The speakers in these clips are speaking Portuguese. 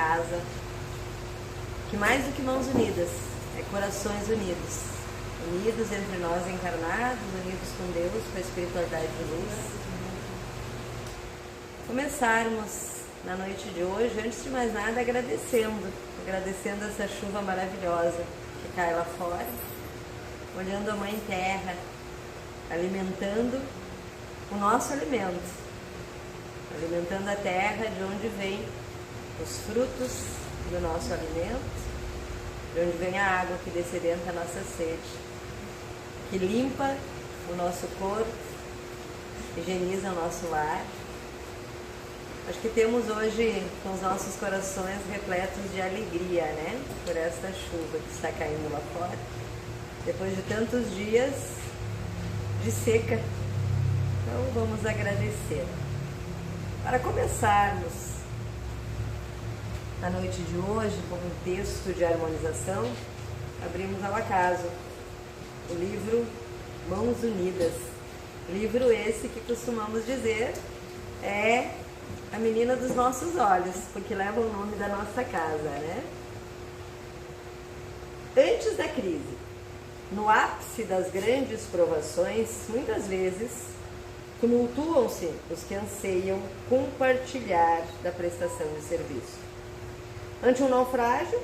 casa, que mais do que mãos unidas, é corações unidos. Unidos entre nós encarnados, unidos com Deus, com a espiritualidade de luz. Começarmos na noite de hoje, antes de mais nada, agradecendo essa chuva maravilhosa que cai lá fora, olhando a Mãe Terra, alimentando o nosso alimento, alimentando a terra de onde vem os frutos do nosso alimento, de onde vem a água que dessedenta a nossa sede, que limpa o nosso corpo, higieniza o nosso lar. Acho que temos hoje com os nossos corações repletos de alegria, né? Por esta chuva que está caindo lá fora, depois de tantos dias de seca. Então vamos agradecer. Para começarmos a noite de hoje com um texto de harmonização, abrimos ao acaso o livro Mãos Unidas. Livro esse que costumamos dizer é a menina dos nossos olhos, porque leva o nome da nossa casa, né? Antes da crise, no ápice das grandes provações, muitas vezes tumultuam-se os que anseiam compartilhar da prestação de serviço. Ante um naufrágio,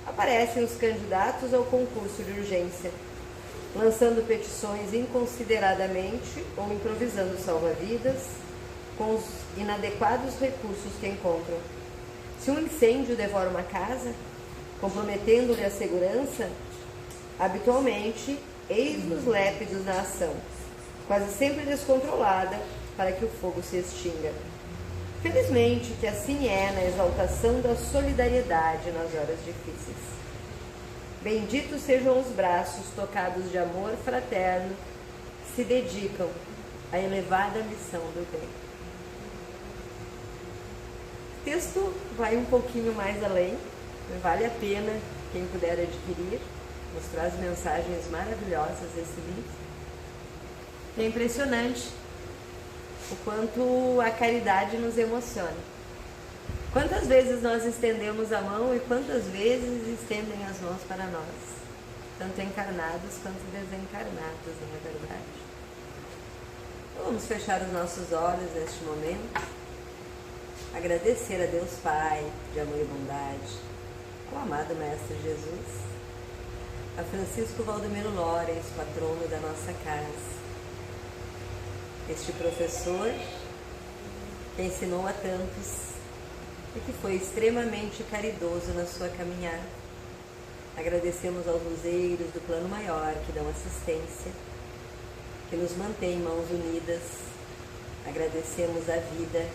aparecem os candidatos ao concurso de urgência, lançando petições inconsideradamente ou improvisando salva-vidas com os inadequados recursos que encontram. Se um incêndio devora uma casa, comprometendo-lhe a segurança, habitualmente, eis-nos lépidos na ação, quase sempre descontrolada, para que o fogo se extinga. Felizmente que assim é na exaltação da solidariedade nas horas difíceis. Benditos sejam os braços tocados de amor fraterno que se dedicam à elevada missão do bem. O texto vai um pouquinho mais além, vale a pena quem puder adquirir, nos traz mensagens maravilhosas esse livro. É impressionante o quanto a caridade nos emociona. Quantas vezes nós estendemos a mão e quantas vezes estendem as mãos para nós, tanto encarnados quanto desencarnados, não é verdade? Então vamos fechar os nossos olhos neste momento, agradecer a Deus Pai de amor e bondade, ao amado Mestre Jesus, a Francisco Valdomiro Lores, patrono da nossa casa, este professor que ensinou a tantos e que foi extremamente caridoso na sua caminhada. Agradecemos aos luzeiros do plano maior que dão assistência, que nos mantêm mãos unidas. Agradecemos a vida,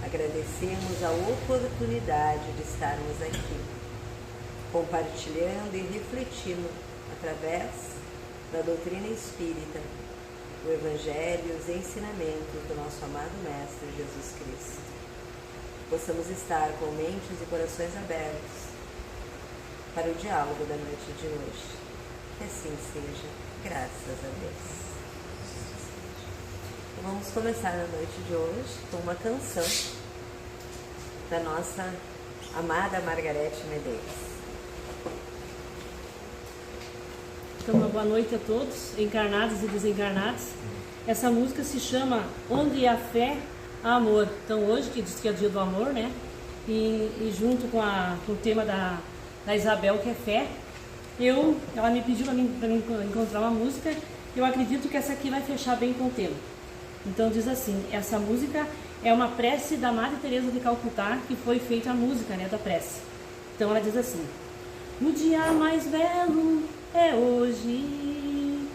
agradecemos a oportunidade de estarmos aqui, compartilhando e refletindo através da doutrina espírita, o Evangelho e os ensinamentos do nosso amado Mestre Jesus Cristo. Possamos estar com mentes e corações abertos para o diálogo da noite de hoje. Que assim seja, graças a Deus. Então, vamos começar a noite de hoje com uma canção da nossa amada Margarete Medeiros. Então, uma boa noite a todos, encarnados e desencarnados. Essa música se chama Onde há Fé, há Amor. Então, hoje, que diz que é dia do amor, né? E junto com o tema da Isabel, que é fé, ela me pediu para mim encontrar uma música. Eu acredito que essa aqui vai fechar bem com o tema. Então, diz assim, essa música é uma prece da Madre Teresa de Calcutá, que foi feita a música, né, da prece. Então, ela diz assim: o dia mais belo é hoje,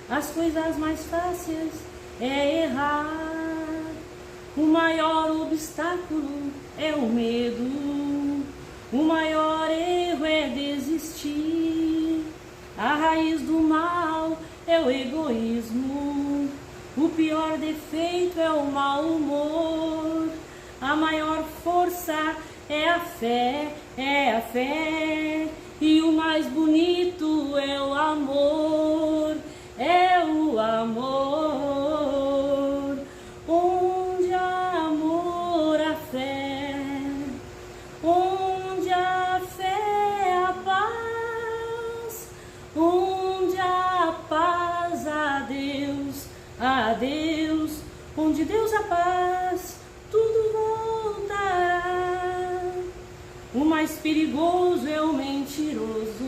as coisas mais fáceis é errar, o maior obstáculo é o medo, o maior erro é desistir, a raiz do mal é o egoísmo, o pior defeito é o mau humor, a maior força é a fé, e o mais bonito é o amor, onde há amor, há fé, onde Deus a paz, tudo voltará. O mais perigoso é o mentiroso,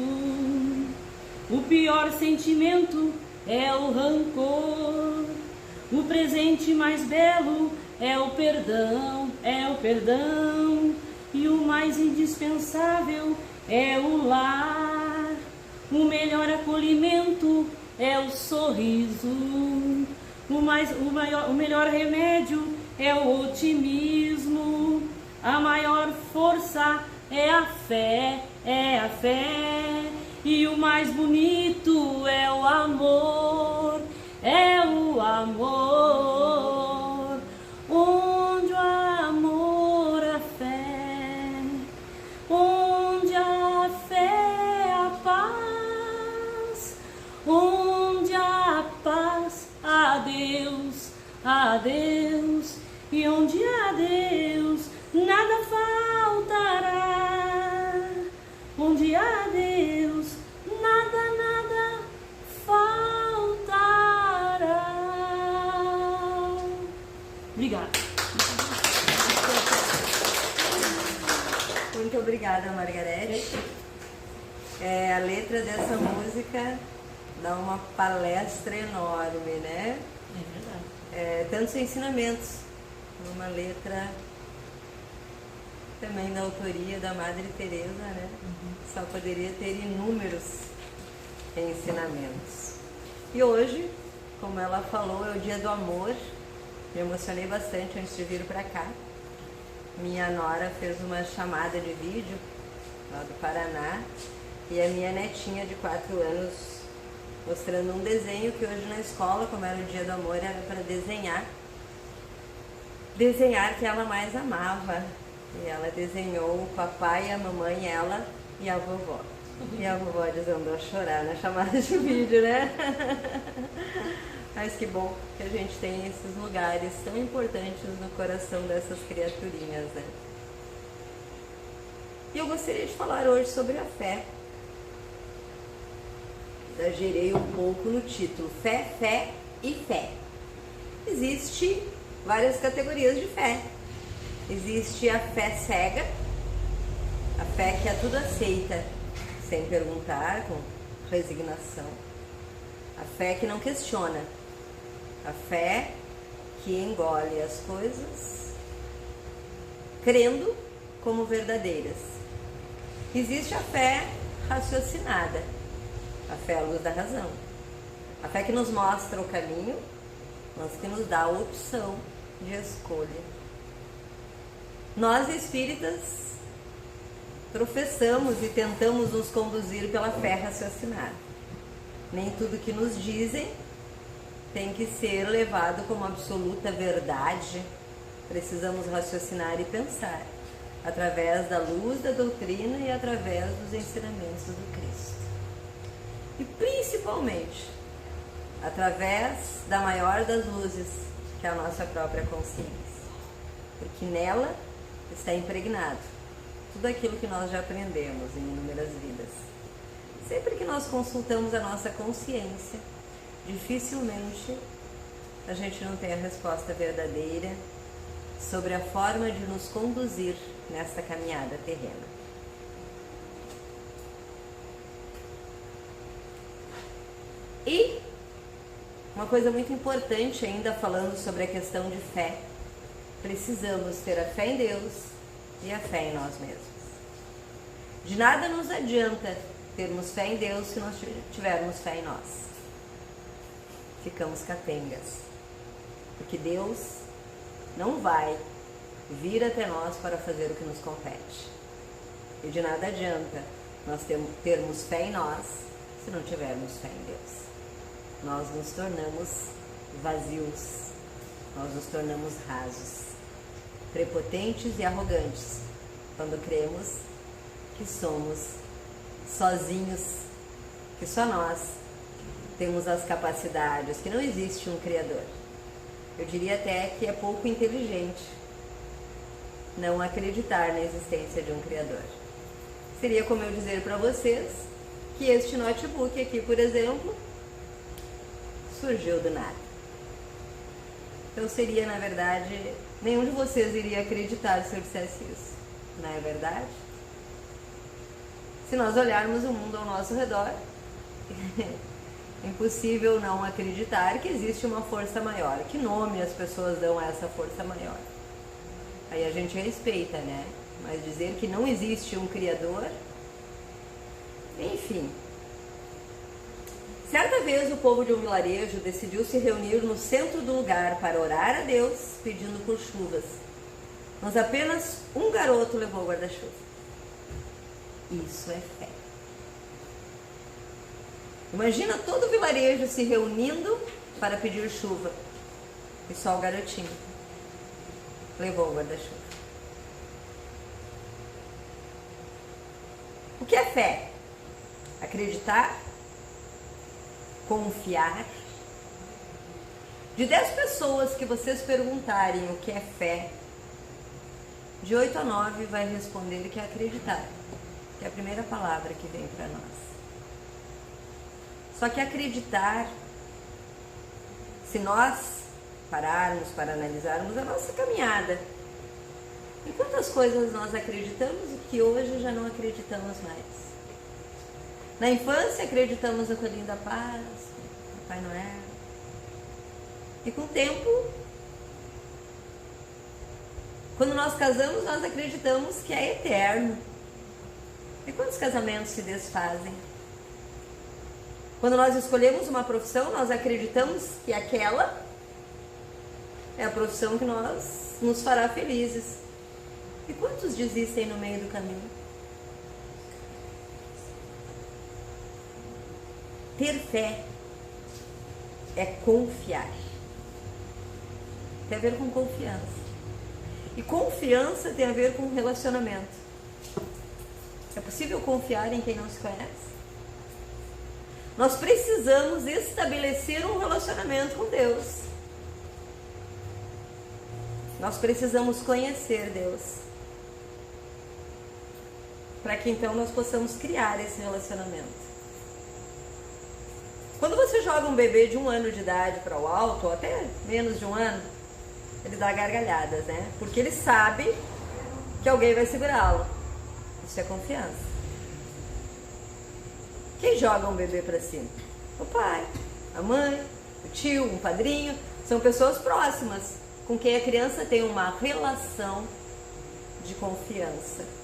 o pior sentimento é o rancor, o presente mais belo é o perdão, e o mais indispensável é o lar. O melhor acolhimento é o sorriso, o melhor remédio é o otimismo, a maior força é a fé, e o mais bonito é o amor, onde o amor, a fé, onde a fé, a paz, onde a paz, a Deus, e onde há Deus, nada faltará. Onde há Deus, nada faltará. Obrigada. Muito obrigada, Margarete. A letra dessa música dá uma palestra enorme, né? É verdade. Tantos ensinamentos, uma letra também da autoria da Madre Teresa, né? Só poderia ter inúmeros ensinamentos. E hoje, como ela falou, é o Dia do Amor. Me emocionei bastante antes de vir para cá. Minha nora fez uma chamada de vídeo lá do Paraná e a minha netinha de 4 anos mostrando um desenho que hoje na escola, como era o Dia do Amor, era para desenhar que ela mais amava. E ela desenhou o papai, a mamãe, ela e a vovó. E a vovó desandou a chorar na chamada de vídeo, né? Mas que bom que a gente tem esses lugares tão importantes no coração dessas criaturinhas, né? E eu gostaria de falar hoje sobre a fé. Exagerei um pouco no título, fé, fé e fé. Existem várias categorias de fé. Existe a fé cega, a fé que a tudo aceita, sem perguntar, com resignação. A fé que não questiona, a fé que engole as coisas, crendo como verdadeiras. Existe a fé raciocinada, a fé à luz da razão, a fé que nos mostra o caminho, mas que nos dá a opção de escolha. Nós espíritas professamos e tentamos nos conduzir pela fé raciocinada. Nem tudo que nos dizem tem que ser levado como absoluta verdade. Precisamos raciocinar e pensar através da luz da doutrina e através dos ensinamentos do Cristo. E principalmente através da maior das luzes, que é a nossa própria consciência. Porque nela está impregnado tudo aquilo que nós já aprendemos em inúmeras vidas. Sempre que nós consultamos a nossa consciência, dificilmente a gente não tem a resposta verdadeira sobre a forma de nos conduzir nessa caminhada terrena. E uma coisa muito importante ainda falando sobre a questão de fé, precisamos ter a fé em Deus e a fé em nós mesmos. De nada nos adianta termos fé em Deus se não tivermos fé em nós. Ficamos capengas, porque Deus não vai vir até nós para fazer o que nos compete. E de nada adianta nós termos fé em nós se não tivermos fé em Deus. Nós nos tornamos vazios, nós nos tornamos rasos, prepotentes e arrogantes quando cremos que somos sozinhos, que só nós temos as capacidades, que não existe um Criador. Eu diria até que é pouco inteligente não acreditar na existência de um Criador. Seria como eu dizer para vocês que este notebook aqui, por exemplo, surgiu do nada. Então seria, na verdade, nenhum de vocês iria acreditar se eu dissesse isso. Não é verdade? Se nós olharmos o mundo ao nosso redor, é impossível não acreditar que existe uma força maior. Que nome as pessoas dão a essa força maior? Aí a gente respeita, né? Mas dizer que não existe um Criador... Enfim. Certa vez o povo de um vilarejo decidiu se reunir no centro do lugar para orar a Deus pedindo por chuvas. Mas apenas um garoto levou o guarda-chuva. Isso é fé. Imagina todo o vilarejo se reunindo para pedir chuva. E só o garotinho levou o guarda-chuva. O que é fé? Acreditar? Confiar? De 10 pessoas que vocês perguntarem o que é fé, de 8 a 9 vai responder que é acreditar, que é a primeira palavra que vem para nós. Só que acreditar, se nós pararmos para analisarmos a nossa caminhada, em quantas coisas nós acreditamos e que hoje já não acreditamos mais. Na infância acreditamos no Coelhinho da Paz, no Papai Noel. E com o tempo, quando nós casamos, nós acreditamos que é eterno. E quantos casamentos se desfazem? Quando nós escolhemos uma profissão, nós acreditamos que aquela é a profissão que nos fará felizes. E quantos desistem no meio do caminho? Ter fé é confiar. Tem a ver com confiança. E confiança tem a ver com relacionamento. É possível confiar em quem não se conhece? Nós precisamos estabelecer um relacionamento com Deus. Nós precisamos conhecer Deus. Para que então nós possamos criar esse relacionamento. Quando você joga um bebê de 1 ano de idade para o alto, ou até menos de 1 ano, ele dá gargalhadas, né? Porque ele sabe que alguém vai segurá-lo. Isso é confiança. Quem joga um bebê para cima? O pai, a mãe, o tio, um padrinho. São pessoas próximas com quem a criança tem uma relação de confiança.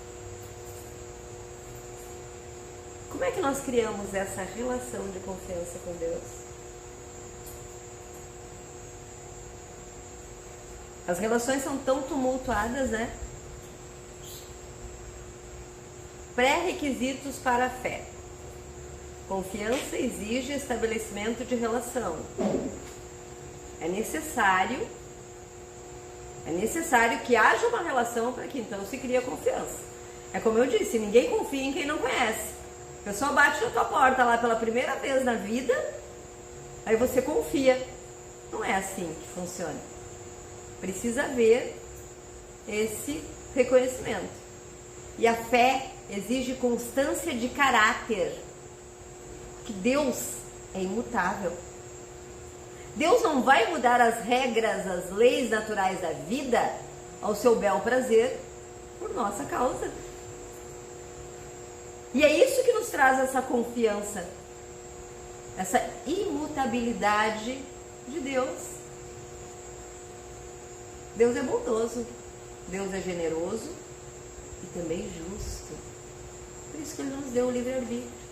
Como é que nós criamos essa relação de confiança com Deus? As relações são tão tumultuadas, né? Pré-requisitos para a fé. Confiança exige estabelecimento de relação. É necessário que haja uma relação para que então se crie a confiança. É como eu disse, ninguém confia em quem não conhece. A pessoa bate na tua porta lá pela primeira vez na vida, aí você confia. Não é assim que funciona. Precisa haver esse reconhecimento. E a fé exige constância de caráter. Que Deus é imutável. Deus não vai mudar as regras, as leis naturais da vida ao seu bel prazer por nossa causa. E é isso que nos traz essa confiança, essa imutabilidade de Deus. Deus é bondoso, Deus é generoso e também justo. Por isso que Ele nos deu o livre-arbítrio.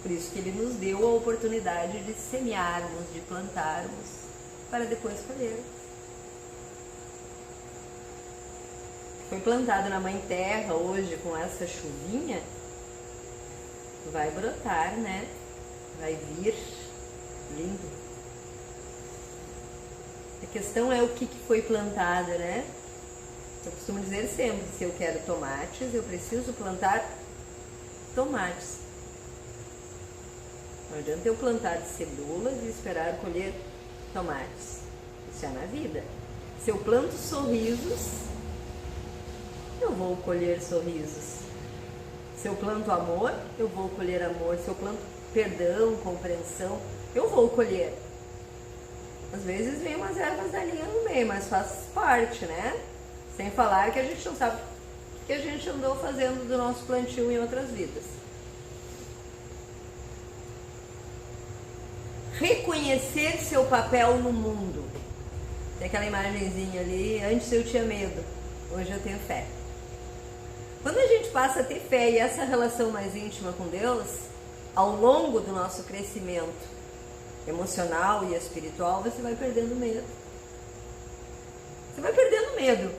Por isso que Ele nos deu a oportunidade de semearmos, de plantarmos, para depois colhermos. Foi plantado na Mãe Terra hoje com essa chuvinha, vai brotar, né? Vai vir lindo. A questão é o que foi plantado, né? Eu costumo dizer sempre, se eu quero tomates, eu preciso plantar tomates. Não adianta eu plantar cebolas e esperar colher tomates. Isso é na vida. Se eu planto sorrisos, eu vou colher sorrisos. Se eu planto amor, eu vou colher amor. Se eu planto perdão, compreensão, eu vou colher. Às vezes vem umas ervas daninhas no meio, mas faz parte, né? Sem falar que a gente não sabe o que a gente andou fazendo do nosso plantio em outras vidas. Reconhecer seu papel no mundo. Tem aquela imagenzinha ali, antes eu tinha medo, hoje eu tenho fé. Quando a gente passa a ter fé e essa relação mais íntima com Deus, ao longo do nosso crescimento emocional e espiritual, você vai perdendo medo. Você vai perdendo medo.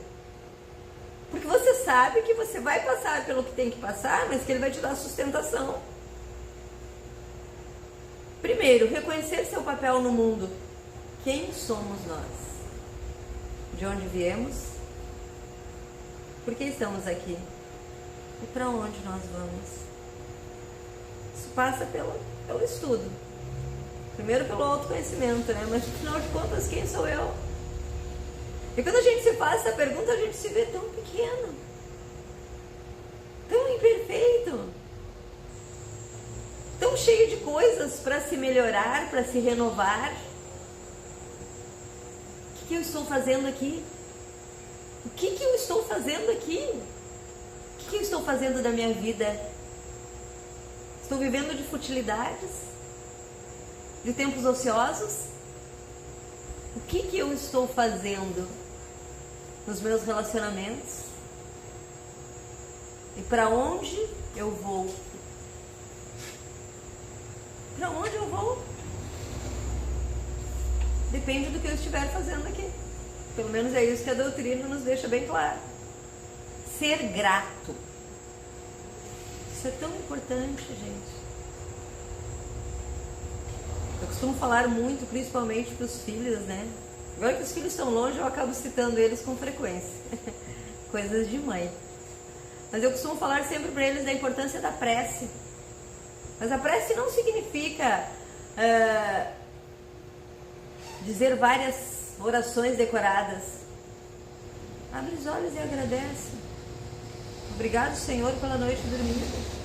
Porque você sabe que você vai passar pelo que tem que passar, mas que Ele vai te dar sustentação. Primeiro, reconhecer seu papel no mundo. Quem somos nós? De onde viemos? Por que estamos aqui? E para onde nós vamos? Isso passa pelo estudo. Primeiro pelo autoconhecimento, né? Mas afinal de contas, quem sou eu? E quando a gente se faz essa pergunta, a gente se vê tão pequeno, tão imperfeito, tão cheio de coisas para se melhorar, para se renovar. O que eu estou fazendo aqui? O que eu estou fazendo aqui? O que eu estou fazendo da minha vida? Estou vivendo de futilidades? De tempos ociosos? O que eu estou fazendo nos meus relacionamentos? E para onde eu vou? Para onde eu vou? Depende do que eu estiver fazendo aqui. Pelo menos é isso que a doutrina nos deixa bem claro. Ser grato. Isso é tão importante, gente. Eu costumo falar muito, principalmente para os filhos, né? Agora que os filhos estão longe, eu acabo citando eles com frequência. Coisas de mãe. Mas eu costumo falar sempre para eles da importância da prece. Mas a prece não significa dizer várias orações decoradas. Abre os olhos e agradece. Obrigado, Senhor, pela noite dormida.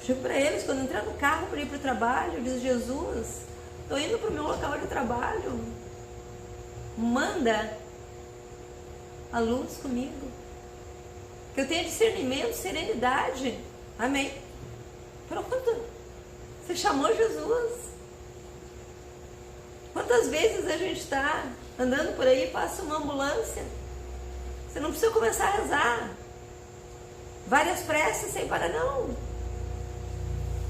Chego para eles, quando entrar no carro para ir para o trabalho, eu digo: Jesus, estou indo para o meu local de trabalho. Manda a luz comigo. Que eu tenha discernimento, serenidade. Amém. Pronto. Você chamou Jesus. Quantas vezes a gente está andando por aí e passa uma ambulância? Você não precisa começar a rezar várias preces sem parar, não.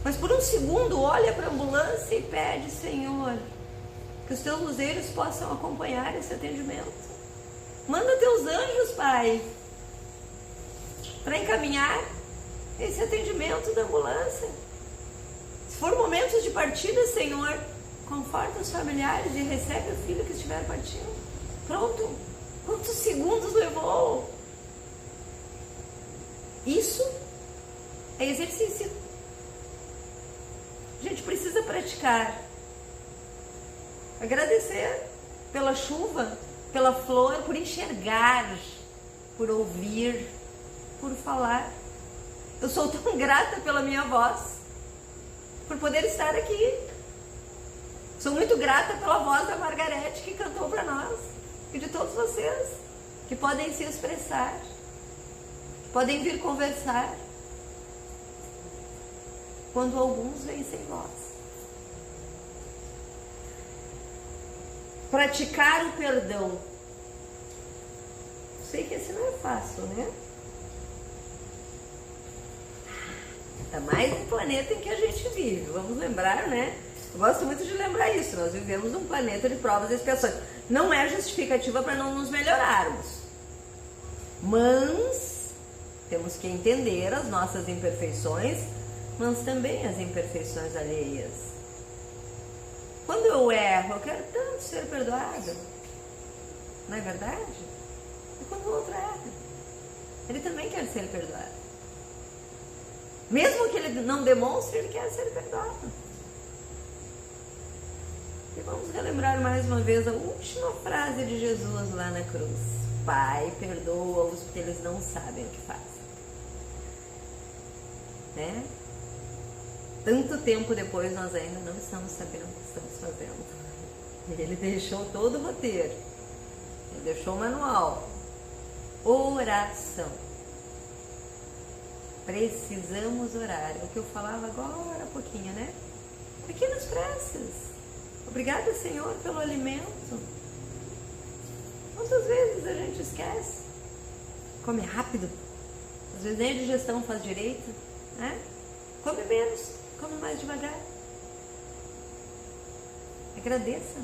Mas por um segundo olha para a ambulância e pede: Senhor, que os teus luzeiros possam acompanhar esse atendimento. Manda teus anjos, Pai, para encaminhar esse atendimento da ambulância. Se for momentos de partida, Senhor, conforta os familiares e recebe o filho que estiver partindo. Pronto. Quantos segundos levou? Isso é exercício. A gente precisa praticar. Agradecer pela chuva, pela flor, por enxergar, por ouvir, por falar. Eu sou tão grata pela minha voz, por poder estar aqui. Sou muito grata pela voz da Margarete, que cantou para nós, e de todos vocês que podem se expressar, que podem vir conversar, quando alguns vêm sem voz. Praticar o perdão. Sei que esse não é fácil, né? Ainda mais no planeta em que a gente vive. Vamos lembrar, né? Eu gosto muito de lembrar isso. Nós vivemos num planeta de provas e expiações. Não é justificativa para não nos melhorarmos. Mas temos que entender as nossas imperfeições, mas também as imperfeições alheias. Quando eu erro, eu quero tanto ser perdoado. Não é verdade? E quando o outro erra, ele também quer ser perdoado. Mesmo que ele não demonstre, ele quer ser perdoado. E vamos relembrar mais uma vez a última frase de Jesus lá na cruz: Pai, perdoa-os porque eles não sabem o que fazem. Né? Tanto tempo depois nós ainda não estamos sabendo o que estamos fazendo. Ele deixou todo o roteiro. Ele deixou o manual. Oração. Precisamos orar. É o que eu falava agora há pouquinho, né? Pequenas preces. Obrigada, Senhor, pelo alimento. Quantas vezes a gente esquece? Come rápido. Às vezes nem a digestão faz direito, né? Come menos, come mais devagar. Agradeça.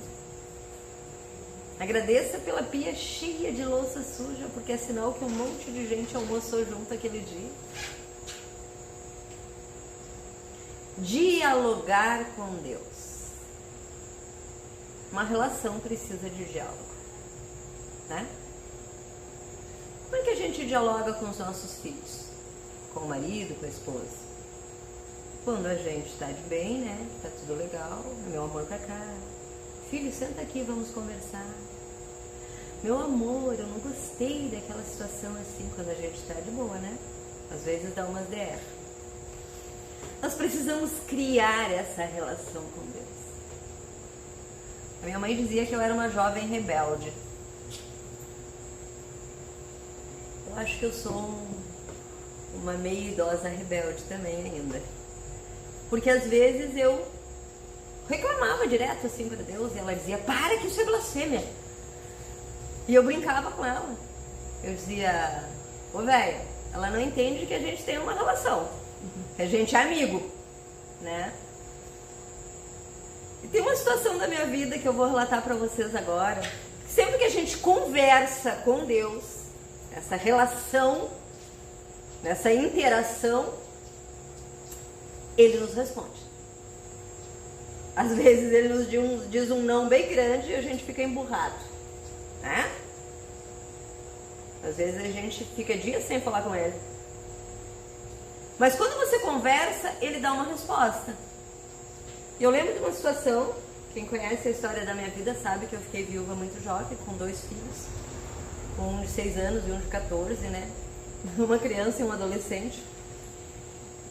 Agradeça pela pia cheia de louça suja, porque é sinal que um monte de gente almoçou junto aquele dia. Dialogar com Deus. Uma relação precisa de diálogo, né? Como é que a gente dialoga com os nossos filhos? Com o marido, com a esposa? Quando a gente está de bem, né? Tá tudo legal, meu amor pra cá. Filho, senta aqui, vamos conversar. Meu amor, eu não gostei daquela situação assim, quando a gente está de boa, né? Às vezes dá umas DR. Nós precisamos criar essa relação com Deus. A minha mãe dizia que eu era uma jovem rebelde. Eu acho que eu sou uma meia idosa rebelde também ainda. Porque às vezes eu reclamava direto assim para Deus e ela dizia, para que isso é blasfêmia. E eu brincava com ela. Eu dizia, ô velho, ela não entende que a gente tem uma relação, que a gente é amigo, né? E tem uma situação da minha vida que eu vou relatar para vocês agora. Sempre que a gente conversa com Deus, essa relação, nessa interação, Ele nos responde. Às vezes Ele nos diz um não bem grande e a gente fica emburrado, né? Às vezes a gente fica dias sem falar com Ele. Mas quando você conversa, Ele dá uma resposta. E eu lembro de uma situação, quem conhece a história da minha vida sabe que eu fiquei viúva muito jovem, com 2 filhos. Um de 6 anos e um de 14, né? Uma criança e um adolescente.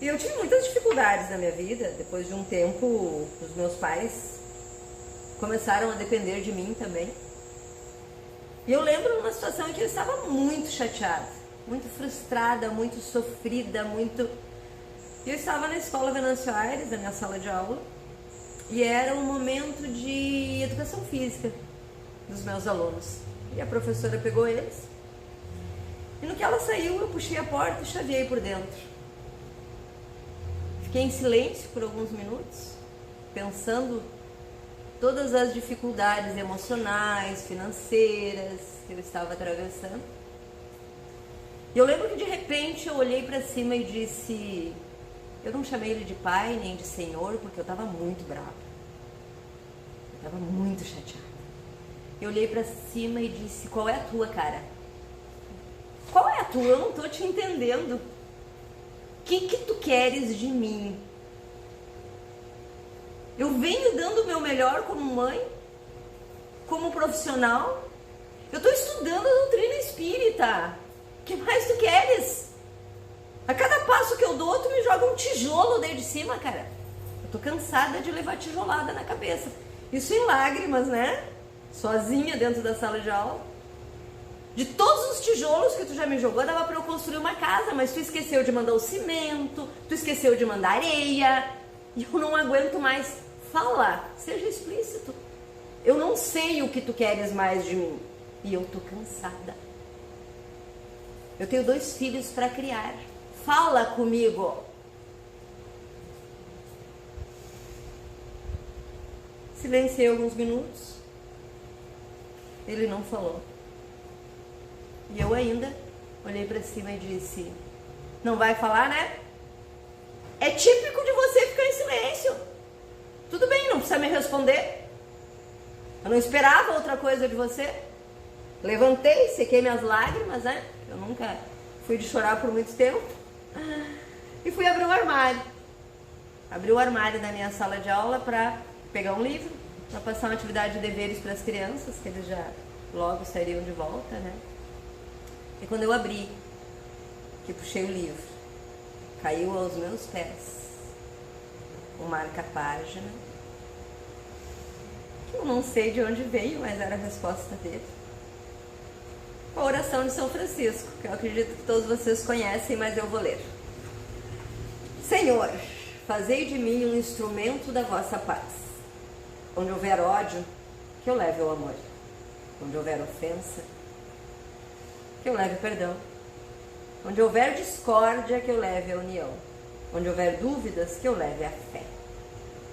E eu tive muitas dificuldades na minha vida. Depois de um tempo, os meus pais começaram a depender de mim também. E eu lembro de uma situação em que eu estava muito chateada, muito frustrada, muito sofrida, muito... E eu estava na escola Venâncio Aires, na minha sala de aula, e era um momento de educação física dos meus alunos. E a professora pegou eles, e no que ela saiu, eu puxei a porta e chaveei por dentro. Fiquei em silêncio por alguns minutos, pensando todas as dificuldades emocionais, financeiras que eu estava atravessando. E eu lembro que de repente eu olhei para cima e disse... Eu não chamei ele de pai nem de senhor, porque eu estava muito brava. Eu estava muito chateada. Eu olhei para cima e disse, qual é a tua, cara? Qual é a tua? Eu não estou te entendendo. O que tu queres de mim? Eu venho dando o meu melhor como mãe, como profissional. Eu estou estudando a doutrina espírita. O que mais tu queres? A cada passo que eu dou, tu me joga um tijolo daí de cima, cara. Eu tô cansada de levar tijolada na cabeça. Isso em lágrimas, né? Sozinha dentro da sala de aula. De todos os tijolos que tu já me jogou, dava pra eu construir uma casa, mas tu esqueceu de mandar o cimento, tu esqueceu de mandar areia. E eu não aguento mais. Fala, seja explícito. Eu não sei o que tu queres mais de mim. E eu tô cansada. Eu tenho 2 filhos para criar. Fala comigo. Silenciei alguns minutos. Ele não falou. E eu ainda olhei para cima e disse, não vai falar, né? É típico de você ficar em silêncio. Tudo bem, não precisa me responder. Eu não esperava outra coisa de você. Levantei, sequei minhas lágrimas, né? Eu nunca fui de chorar por muito tempo. E fui abrir o armário. Abri o armário da minha sala de aula para pegar um livro, para passar uma atividade de deveres para as crianças, que eles já logo sairiam de volta, né? E quando eu abri, que puxei o livro, caiu aos meus pés um marca-página que Eu não sei de onde veio, mas era a resposta dele. A oração de São Francisco, que eu acredito que todos vocês conhecem, mas eu vou ler. Senhor, fazei de mim um instrumento da vossa paz. Onde houver ódio, que eu leve o amor. Onde houver ofensa, que eu leve perdão. Onde houver discórdia, que eu leve a união. Onde houver dúvidas, que eu leve a fé.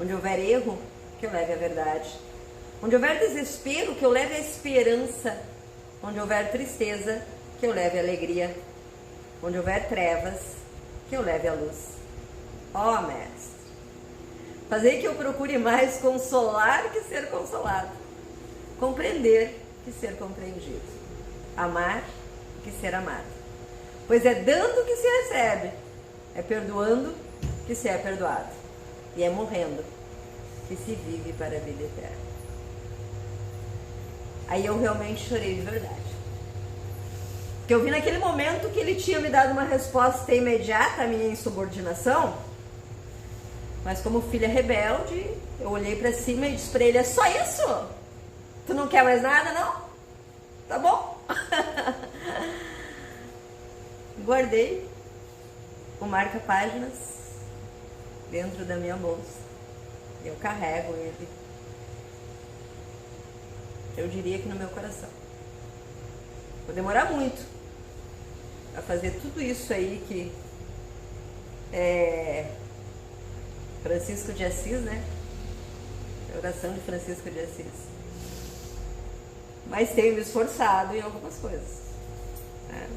Onde houver erro, que eu leve a verdade. Onde houver desespero, que eu leve a esperança. Onde houver tristeza, que eu leve a alegria. Onde houver trevas, que eu leve a luz. Ó Mestre, fazei que eu procure mais consolar que ser consolado, compreender que ser compreendido, amar que ser amado. Pois é dando que se recebe, é perdoando que se é perdoado, e é morrendo que se vive para a vida eterna. Aí eu realmente chorei de verdade. Porque eu vi naquele momento que ele tinha me dado uma resposta imediata à minha insubordinação, mas como filha rebelde, eu olhei pra cima e disse pra ele, é só isso? Tu não quer mais nada, não? Tá bom? Guardei o marca-páginas dentro da minha bolsa. Eu carrego ele, eu diria que no meu coração. Vou demorar muito a fazer tudo isso aí que Francisco de Assis, né? A oração de Francisco de Assis. Mas tenho me esforçado em algumas coisas. Né?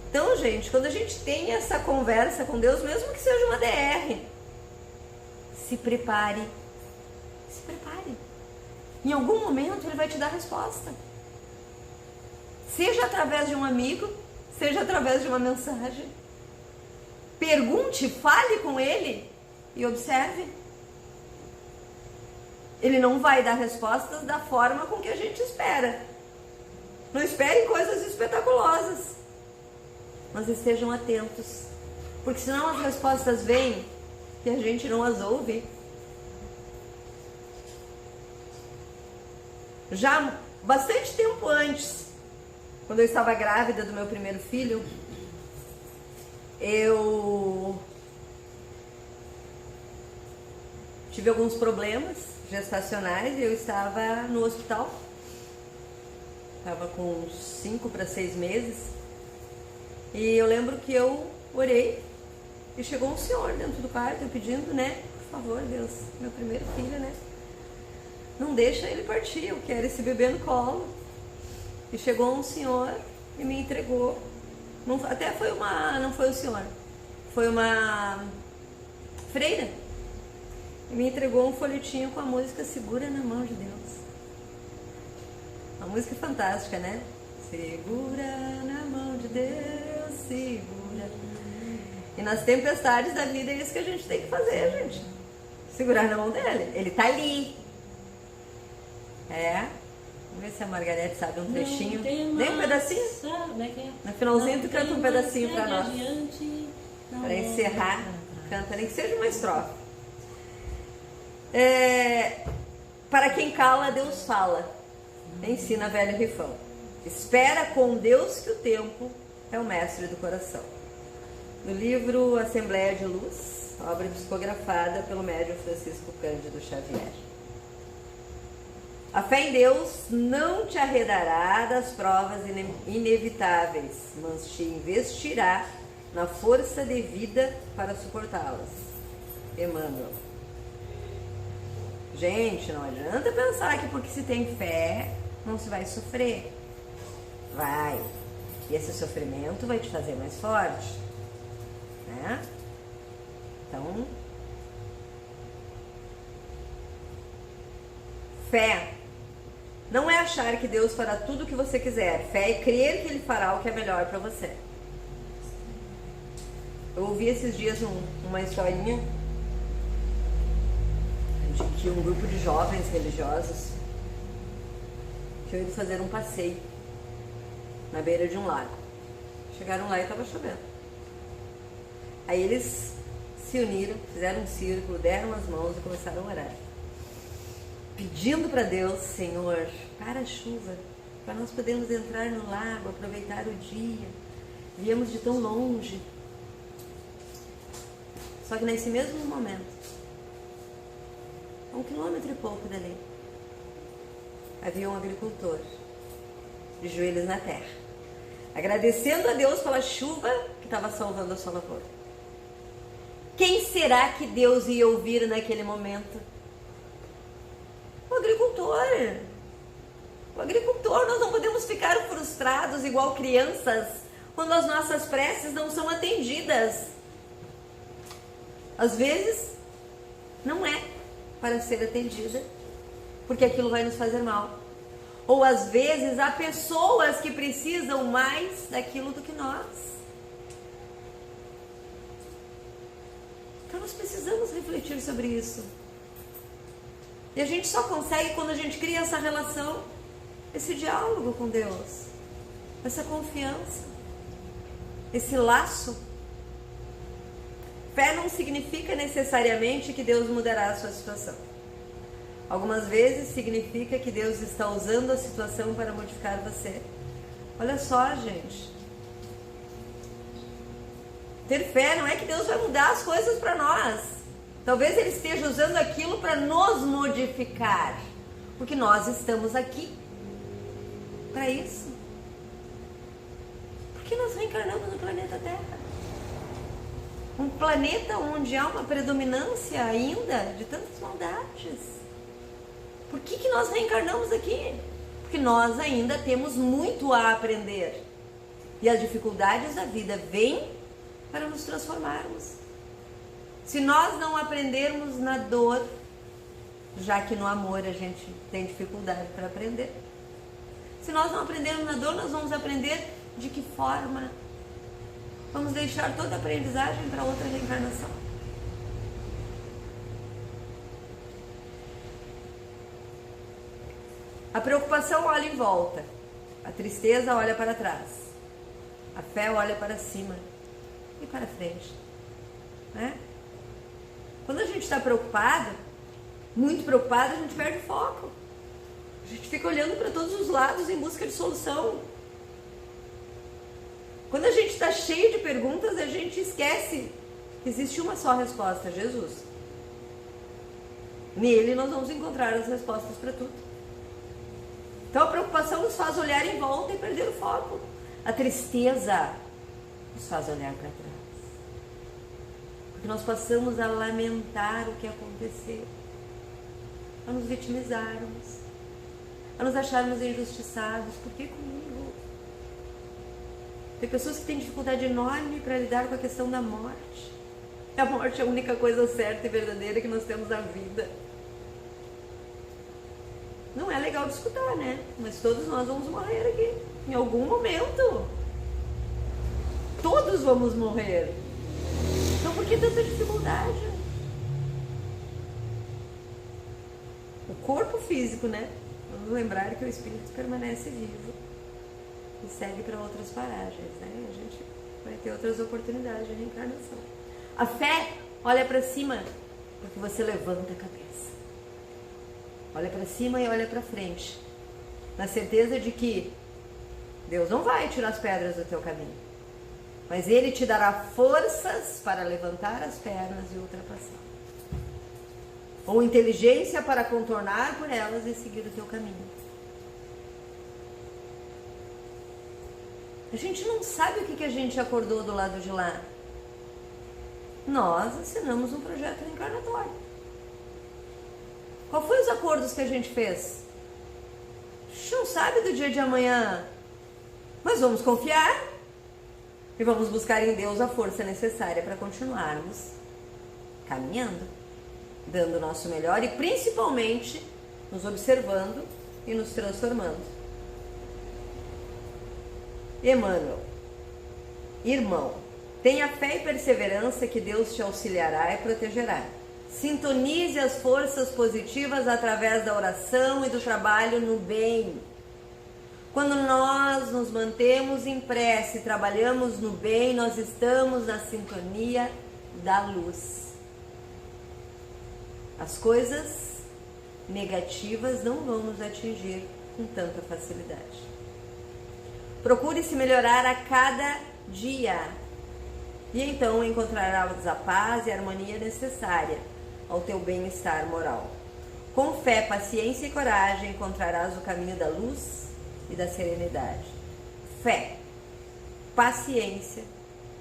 Então, gente, quando a gente tem essa conversa com Deus, mesmo que seja uma DR, se prepare. Se prepare. Em algum momento ele vai te dar a resposta. Seja através de um amigo, seja através de uma mensagem. Pergunte, fale com ele e observe. Ele não vai dar respostas da forma com que a gente espera. Não esperem coisas espetaculosas, mas estejam atentos, porque senão as respostas vêm e a gente não as ouve. Já bastante tempo antes, quando eu estava grávida do meu primeiro filho, eu tive alguns problemas gestacionais e eu estava no hospital. Estava com uns 5 para 6 meses. E eu lembro que eu orei e chegou um senhor dentro do quarto pedindo, né? Por favor, Deus, meu primeiro filho, né? Não deixa ele partir, eu quero esse bebê no colo. E chegou um senhor e me entregou. Até foi não foi o senhor, foi uma freira. E me entregou um folhetinho com a música Segura na Mão de Deus. Uma música fantástica, né? Segura na mão de Deus, segura. E nas tempestades da vida é isso que a gente tem que fazer, gente. Segurar na mão dele. Ele tá ali. Vamos ver se a Margarete sabe um trechinho. Nem um pedacinho? No finalzinho tu canta um pedacinho pra nós. Para encerrar, canta, nem que seja uma estrofe. Para quem cala, Deus fala. Ensina velho rifão. Espera com Deus que o tempo é o mestre do coração. No livro Assembleia de Luz, obra psicografada pelo médium Francisco Cândido Xavier. A fé em Deus não te arredará das provas inevitáveis, mas te investirá na força devida para suportá-las. Emmanuel. Gente, não adianta pensar que porque se tem fé, não se vai sofrer. Vai. E esse sofrimento vai te fazer mais forte. Né? Então, fé não é achar que Deus fará tudo o que você quiser. Fé é crer que Ele fará o que é melhor para você. Eu ouvi esses dias uma historinha de que um grupo de jovens religiosos tinham ido fazer um passeio na beira de um lago. Chegaram lá e estava chovendo. Aí eles se uniram, fizeram um círculo, deram as mãos e começaram a orar. pedindo para Deus: Senhor, para a chuva, para nós podermos entrar no lago, aproveitar o dia. Viemos de tão longe. Só que nesse mesmo momento, a 1 quilômetro e pouco dali, havia um agricultor de joelhos na terra, agradecendo a Deus pela chuva que estava salvando a sua lavoura. Quem será que Deus ia ouvir naquele momento? O agricultor. O agricultor. Nós não podemos ficar frustrados igual crianças quando as nossas preces não são atendidas. Às vezes não é para ser atendida, porque aquilo vai nos fazer mal. Ou às vezes há pessoas que precisam mais daquilo do que nós. Então nós precisamos refletir sobre isso. E a gente só consegue quando a gente cria essa relação, esse diálogo com Deus, essa confiança, esse laço. Fé não significa necessariamente que Deus mudará a sua situação. Algumas vezes significa que Deus está usando a situação para modificar você. Olha só, gente. Ter fé não é que Deus vai mudar as coisas para nós. Talvez Ele esteja usando aquilo para nos modificar. Porque nós estamos aqui para isso. Porque nós reencarnamos no planeta Terra. Um planeta onde há uma predominância ainda de tantas maldades. Por que nós reencarnamos aqui? Porque nós ainda temos muito a aprender. E as dificuldades da vida vêm para nos transformarmos. Se nós não aprendermos na dor, já que no amor a gente tem dificuldade para aprender, se nós não aprendermos na dor, nós vamos aprender de que forma? Vamos deixar toda a aprendizagem para outra reencarnação. A preocupação olha em volta, a tristeza olha para trás, a fé olha para cima e para frente, né? Quando a gente está preocupado, muito preocupado, a gente perde o foco. A gente fica olhando para todos os lados em busca de solução. Quando a gente está cheio de perguntas, a gente esquece que existe uma só resposta: Jesus. Nele nós vamos encontrar as respostas para tudo. Então a preocupação nos faz olhar em volta e perder o foco. A tristeza nos faz olhar para trás. Porque nós passamos a lamentar o que aconteceu, a nos vitimizarmos, a nos acharmos injustiçados. Por que comigo? Tem pessoas que têm dificuldade enorme para lidar com a questão da morte. A morte é a única coisa certa e verdadeira que nós temos na vida. Não é legal de escutar, né? Mas todos nós vamos morrer aqui, em algum momento. Todos vamos morrer. Então por que tanta dificuldade? O corpo físico, né? Vamos lembrar que o espírito permanece vivo e segue para outras paragens, né? A gente vai ter outras oportunidades de reencarnação. A fé olha para cima, porque você levanta a cabeça. Olha para cima e olha para frente, na certeza de que Deus não vai tirar as pedras do teu caminho, mas Ele te dará forças para levantar as pernas e ultrapassar, ou inteligência para contornar por elas e seguir o teu caminho. A gente não sabe o que a gente acordou do lado de lá. Nós assinamos um projeto reencarnatório. Qual foi os acordos que a gente fez? A gente não sabe do dia de amanhã, mas vamos confiar e vamos buscar em Deus a força necessária para continuarmos caminhando, dando o nosso melhor e principalmente nos observando e nos transformando. Emmanuel, irmão, tenha fé e perseverança que Deus te auxiliará e protegerá. Sintonize as forças positivas através da oração e do trabalho no bem. Quando nós nos mantemos em prece e trabalhamos no bem, nós estamos na sintonia da luz. As coisas negativas não vão nos atingir com tanta facilidade. Procure se melhorar a cada dia e então encontrarás a paz e a harmonia necessária ao teu bem-estar moral. Com fé, paciência e coragem encontrarás o caminho da luz e da serenidade. Fé, paciência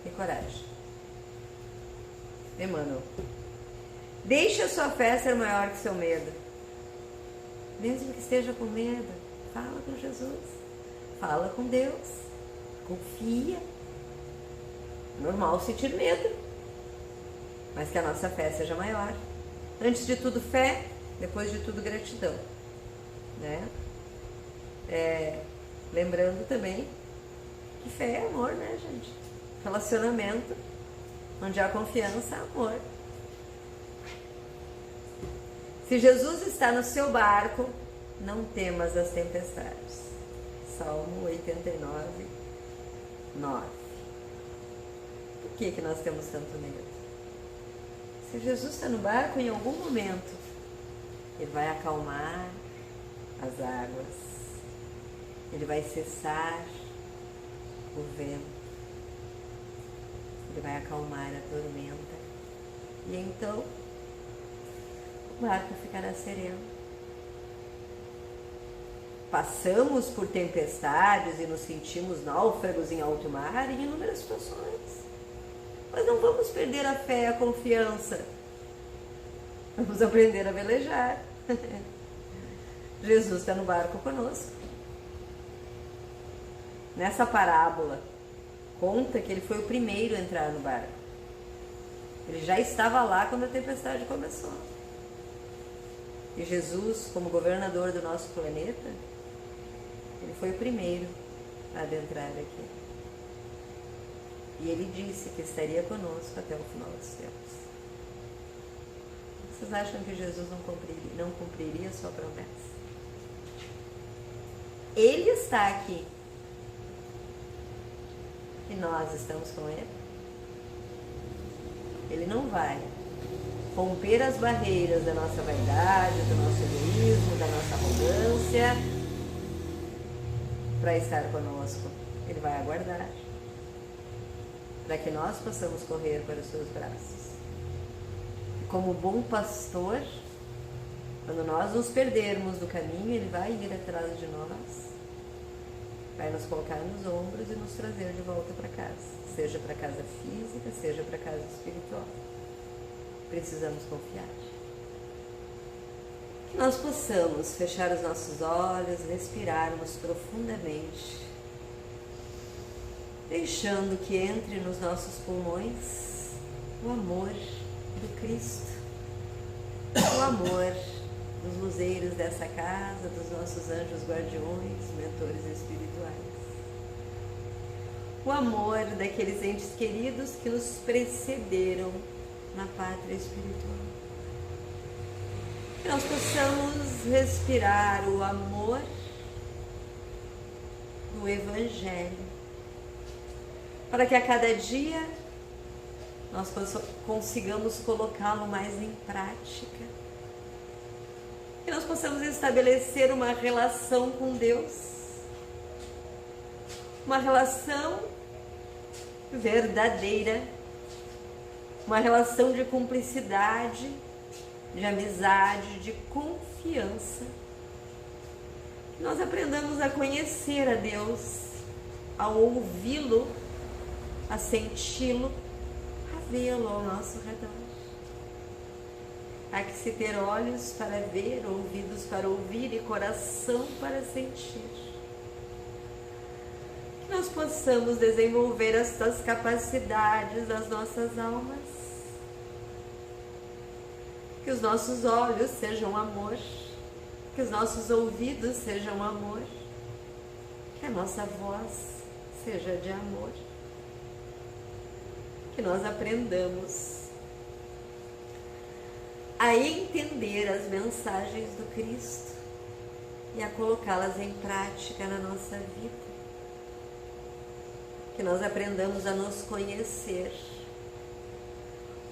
e coragem. Emmanuel. Deixe a sua fé ser maior que seu medo. Mesmo que esteja com medo, fala com Jesus. Fala com Deus. Confia. É normal sentir medo, mas que a nossa fé seja maior. Antes de tudo, fé. Depois de tudo, gratidão. Né? Lembrando também que fé é amor, né, gente? Relacionamento, onde há confiança, há amor. Se Jesus está no seu barco, não temas as tempestades. Salmo 89, 9. Por que nós temos tanto medo? Se Jesus está no barco, em algum momento, Ele vai acalmar as águas. Ele vai cessar o vento. Ele vai acalmar a tormenta. E então, o barco ficará sereno. Passamos por tempestades e nos sentimos náufragos em alto mar em inúmeras situações. Mas não vamos perder a fé e a confiança. Vamos aprender a velejar. Jesus está no barco conosco. Nessa parábola, conta que ele foi o primeiro a entrar no barco. Ele já estava lá quando a tempestade começou. E Jesus, como governador do nosso planeta, ele foi o primeiro a adentrar aqui. E ele disse que estaria conosco até o final dos tempos. Vocês acham que Jesus não cumpriria a sua promessa? Ele está aqui. E nós estamos com ele. Ele não vai romper as barreiras da nossa vaidade, do nosso egoísmo, da nossa arrogância para estar conosco. Ele vai aguardar para que nós possamos correr para os seus braços. Como bom pastor, quando nós nos perdermos do caminho, ele vai ir atrás de nós, vai nos colocar nos ombros e nos trazer de volta para casa, seja para a casa física, seja para a casa espiritual. Precisamos confiar. Que nós possamos fechar os nossos olhos, respirarmos profundamente, deixando que entre nos nossos pulmões o amor do Cristo, o amor dos luzeiros dessa casa, dos nossos anjos guardiões, mentores espirituais, o amor daqueles entes queridos que nos precederam na pátria espiritual. Que nós possamos respirar o amor do Evangelho, para que a cada dia nós consigamos colocá-lo mais em prática. Que nós possamos estabelecer uma relação com Deus, uma relação verdadeira, uma relação de cumplicidade, de amizade, de confiança. Que nós aprendamos a conhecer a Deus, a ouvi-lo, a senti-lo, a vê-lo ao nosso redor. Há que se ter olhos para ver, ouvidos para ouvir e coração para sentir. Que nós possamos desenvolver estas capacidades das nossas almas. Que os nossos olhos sejam amor, que os nossos ouvidos sejam amor, que a nossa voz seja de amor. Que nós aprendamos a entender as mensagens do Cristo e a colocá-las em prática na nossa vida. Que nós aprendamos a nos conhecer.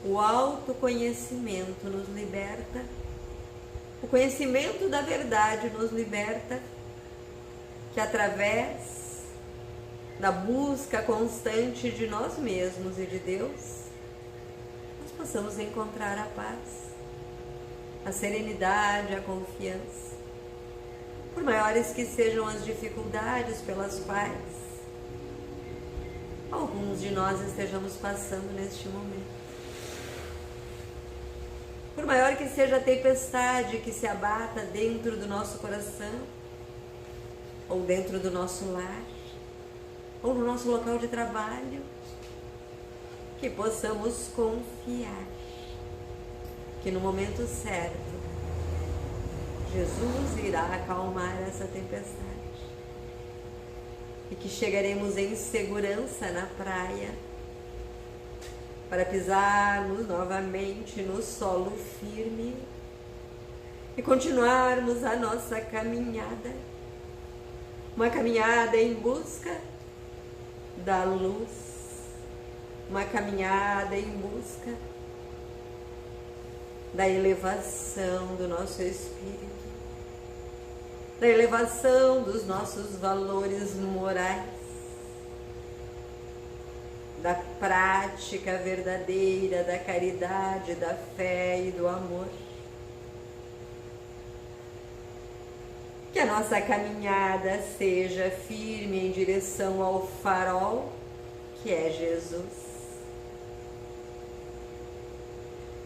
O autoconhecimento nos liberta O conhecimento da verdade nos liberta, que através da busca constante de nós mesmos e de Deus, nós possamos encontrar a paz, a serenidade, a confiança. Por maiores que sejam as dificuldades pelas quais alguns de nós estejamos passando neste momento. Por maior que seja a tempestade que se abata dentro do nosso coração, ou dentro do nosso lar, ou no nosso local de trabalho, que possamos confiar que no momento certo Jesus irá acalmar essa tempestade e que chegaremos em segurança na praia para pisarmos novamente no solo firme e continuarmos a nossa caminhada, uma caminhada em busca da luz, uma caminhada em busca da elevação do nosso espírito, da elevação dos nossos valores morais, da prática verdadeira da caridade, da fé e do amor. Que a nossa caminhada seja firme em direção ao farol que é Jesus.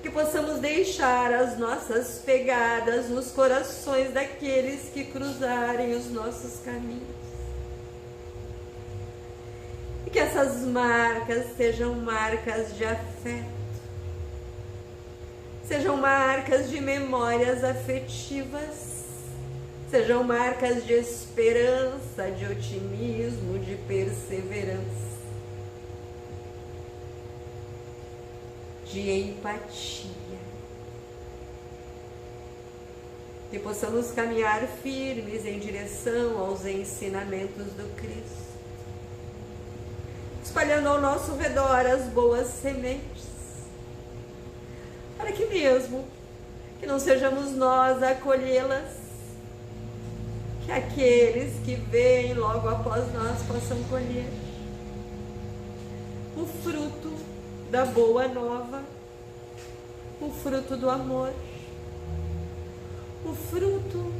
Que possamos deixar as nossas pegadas nos corações daqueles que cruzarem os nossos caminhos. E que essas marcas sejam marcas de afeto, sejam marcas de memórias afetivas, sejam marcas de esperança, de otimismo, de perseverança, de empatia. Que possamos caminhar firmes em direção aos ensinamentos do Cristo, espalhando ao nosso redor as boas sementes, para que mesmo que não sejamos nós a colhê-las, que aqueles que vêm logo após nós possam colher o fruto da boa nova, o fruto do amor, o fruto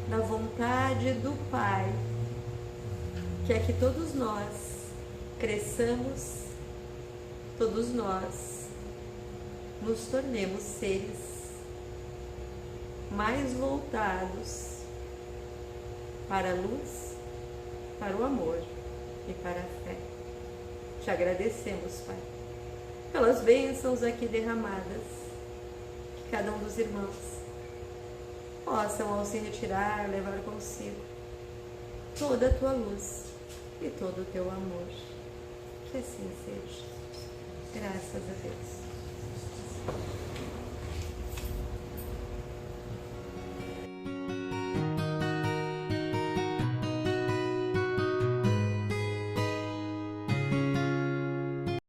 da vontade do Pai, que é que todos nós cresçamos, todos nós nos tornemos seres mais voltados para a luz, para o amor e para a fé. Te agradecemos, Pai, pelas bênçãos aqui derramadas, que cada um dos irmãos possam, ao se retirar, levar consigo toda a tua luz e todo o teu amor. Que assim seja. Graças a Deus.